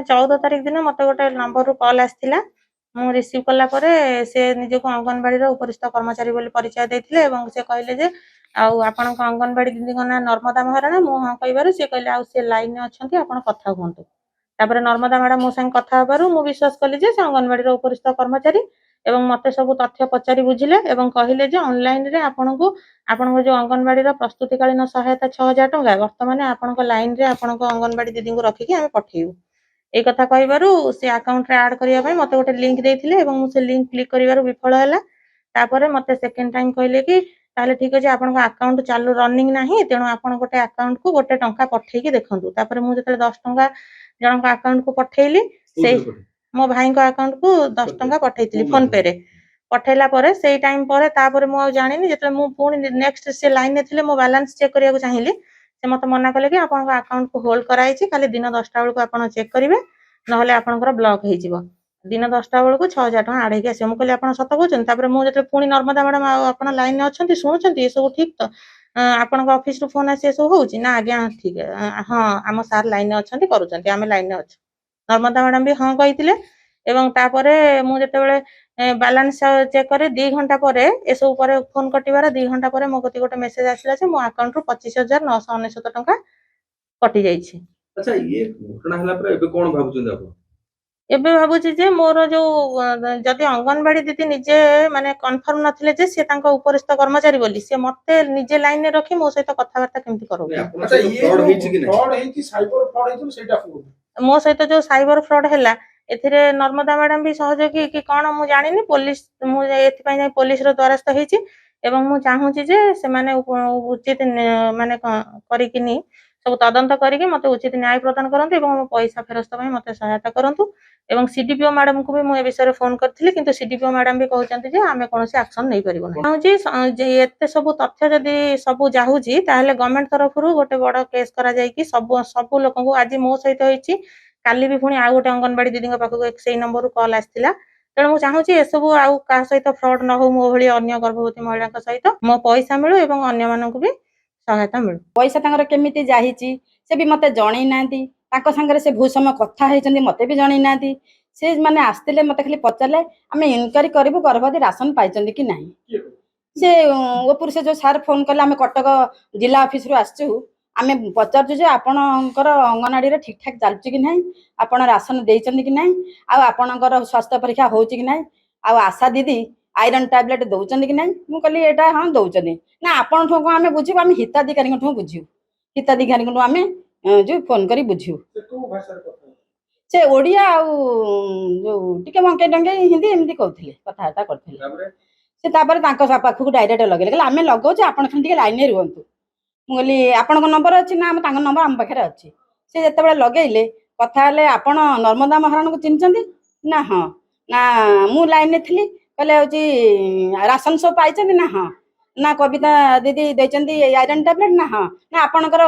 14 तारिख दिन मते गोटे नंबर रु कॉल आसथिला मु रिसीव कला परे से निजको अंगनवाड़ी रो उपरिस्थ कर्मचारी बोली परिचय देथिले एवं से कहले जे आउ आपन अंगनवाड़ी दीदी को ना नर्मदा महाराणा मु हां कहबारु से कहले आउ से लाइन में अछंती आपन कथा हुंतु तापर नर्मदा मैडम मो संग कथा हबारु मु विश्वास कली जे से अंगनवाड़ी रो उपरिस्थ कर्मचारी एवं मते सब तथ्य पचारि बुझिले एवं कहिले जे ऑनलाइन रे आपनको जो अंगनवाड़ी रो प्रस्तुतिकालीन सहायता 6000 टंका वर्तमान आपनको लाइन रे आपनको अंगनवाड़ी दीदी को रखिकी आमे पठेयु ए कथा कहबारु से अकाउंट रे ऐड करिया पय मते गोटे लिंक देथिले एवं मु से लिंक क्लिक करिवारु विफल हैला तापर मते सेकंड टाइम कहले कि ताले ठीक अछि आपनको अकाउंट चालू रनिंग नाही तेणु आपण गोटे अकाउंट को गोटे टंका पठेकी देखंतु तापर मु जते 10 टंका जनक अकाउंट को पठेइली से मो भाई को अकाउंट को 10 टंका पठेइतली फोन पे रे पठेला परे सेई टाइम परे तापर मु आ जानिनी जते मु पुनी नेक्स्ट से लाइन ने थिले मो बैलेंस चेक करिया को चाहिली से मते मना कले कि आपन अकाउंट को होल्ड कराई छी खाली दिन 10टा बेल को आपन चेक करिवे नहले आपनकर ब्लॉक हे जिवो दिन 10टा बेल को 6000 टका आडे के आसे मु कहले आपन सत कहउछन तापर मु जते पुनी नर्मदा मैडम आपन लाइन ने अछंती सुनुछंती ए सब ठीक तो आपन ऑफिस रु फोन आसे सब होउची ना आज्ञा ठीक हां हम सार लाइन ने अछंती करूछंती आमे लाइन ने अछ नर्मदा मैडम भी हां कहितिले एवं तापरे मु जते बेले बैलेंस चेक करे 2 घंटा परे ए सब परे फोन कटिवार 2 घंटा परे मो कति गोटे मेसेज आसिला जे मो अकाउंट रु 25999 टका कटि जाई छी। अच्छा ये घटना हला पर एबे कोन भाबुछन आप एबे भाबुची जे मोर जो जदि अंगनवाड़ी दीदी निजे माने कन्फर्म नथिले जे से तांको उपरिस्थ कर्मचारी बोली से मते निजे लाइन ने रखी मो सहित कथावार्ता केमति करो। अच्छा ये फ्रॉड हेछि कि नै फ्रॉड हेछि साइबर फ्रॉड हेछि सेटा को मो सहित जो साइबर फ्रॉड हैला एथिरे नर्मदा मैडम भी सहयोगी कि कोन मु जानिनी पुलिस मु एथि पय पुलिस रो द्वारस्थ हेछि एवं मु चाहूची जे से माने उचित माने करिकिनी सब तदंत करिके मते उचित न्याय प्रदान करंतु एवं मो पैसा फेरस्त पय मते सहायता करंतु एवं सीडीपीओ मैडम को भी मु ए विषय रे फोन करथिली किंतु सीडीपीओ मैडम भी कहउचंती जे आमे कोनोसी एक्शन नै परिबो नै चाहूची जे एते सब तथ्य जदी सब जाहुची ताहले गवर्नमेंट तरफ रु गोटे बड़ केस करा जाय कि सब लोक को आज मो सहित होईची काली भी पुनी आ गोटे अंगनवाड़ी दीदी पाखक सेई नंबर रु कॉल आस्थिला तेणु मु चाहूची ए सब आउ का सहित फ्रॉड न हो मो भली अन्य गर्भवती महिला सहित मो पैसा मिलु एवं अन्य मानकु भी सहायता मिलु पैसा तांकर केमिति जाहिची से भी मते जणै नांती तांको संगे से बहुत समय कथा हेचंदी मते भी जणै नांती से माने आस्तिले मते खाली पचारले आमे इनक्वारी करबो गर्भवती राशन पाइचंदी कि नाही से ओपुर से जो सार फोन करले आमे कटक जिला ऑफिस रु आछू आमे पचारजु जे आपणकर अंगनवाड़ी रे ठीक ठाक चलची कि नाही आपण राशन देइचंदी कि नाही आ आपणकर स्वास्थ्य परीक्षा होउची कि नाही आ आशा दीदी आयरन टैबलेट दउचंदी कि नाही मु कहली एटा हां दउचंदी ना आपण ठो आमे बुझिबो आमे हिताधिकारी ठो बुझियो हिताधिकारी को आमे जो फोन करी बुझियो से ओडिया आ जो टिके मंके डंगे हिंदी एमती कहउथिले कथाटा करथिले से तापर तांको पाखु डायरेक्ट लगेले कहले आमे लगौ जे आपण खन टिके लाइन रे रहंतु मु कहली आपनको नंबर अछि ना हम तांको नंबर हम पाखरे अछि से जते बेले लगेइले कथा हले आपण नर्मदा महाराणा को चिन्हचंदी ना हां ना मु लाइन ने थिली कहले होची राशन सब पाइचंदी ना हां ना कविता दीदी देचंदी आयरन टैबलेट ना हां ना आपणकर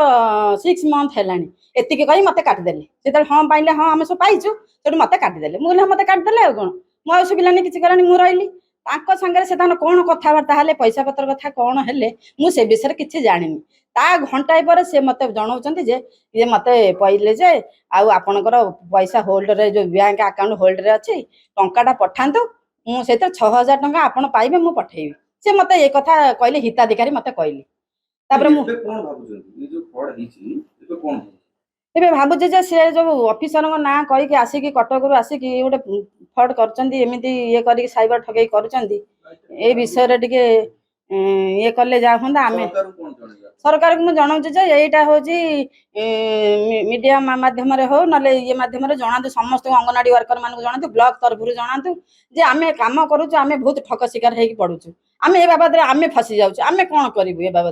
6 मंथ हेलानी एतिके कहि मते काट देले सेते हां पाइले हां हम सब पाइछु तेडु मते काट देले मु कहले मते काट देले आ कोन मो असुबिलानी किछि करनी मु रहिली तांको संगे से तान कोन कथा वार्ता हले पैसा पत्र कथा कोन हेले मु से विषय किछि जानिनी ता घंटाय पर से मते जणाउचंती जे ये मते पहिले जे आ आपणकर पैसा होल्ड रे जो बैंक अकाउंट होल्ड रे अछि टंकाटा पठांतु मु सेते 6000 टंका आपण पाइबे मु पठेइबी से मते ए कथा कहले हिताधिकारी मते कहली तापर मु कोन भाबुचंती ये जो फ्रॉड हिची एबे कोन एबे भाबुचे जे से जो ऑफिसर को ना कहि के आसी कि कटक रु आसी कि गोटे फ्रॉड करचंदी एमिति ये करी साइबर ठगई करचंदी ए विषय रे टिके ये करले जा हंदा आमे सरकार को जणाउ जे एटा होजी मीडिया माध्यम रे हो नले ये माध्यम रे जणातु समस्त अंगनवाड़ी वर्कर मान को जणातु ब्लॉक तरफ रु जणातु जे आमे काम करूछु आमे बहुत ठक शिकार हेकी पडुछु आमे ए बाबद रे आमे फसी जाउछु आमे कोन करिबु ए बाबद